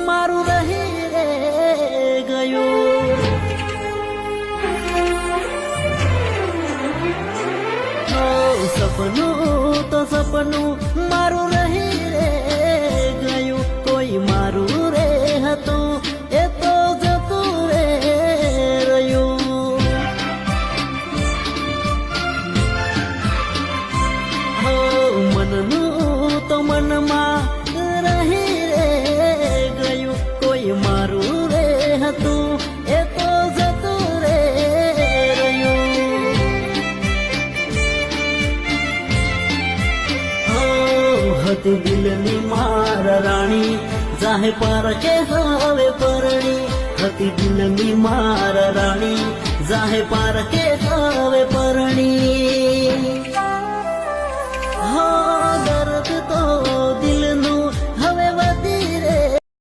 મારું રહી રે ગયું. સપનું તો સપનું મારું રહી રે ગયું. કોઈ મારું રે હતું એ તો જતું રે રહ્યું. મનનું તો મનમાં રહી રે ગયું. કોઈ મારું રે હતું એ તો જતું રે રહ્યું. હતી દિલની મારા રાણી જાહે પારકે હવે પરણી. હતી દિલની મારા રાણી જાહે પારકે હવે પરણી.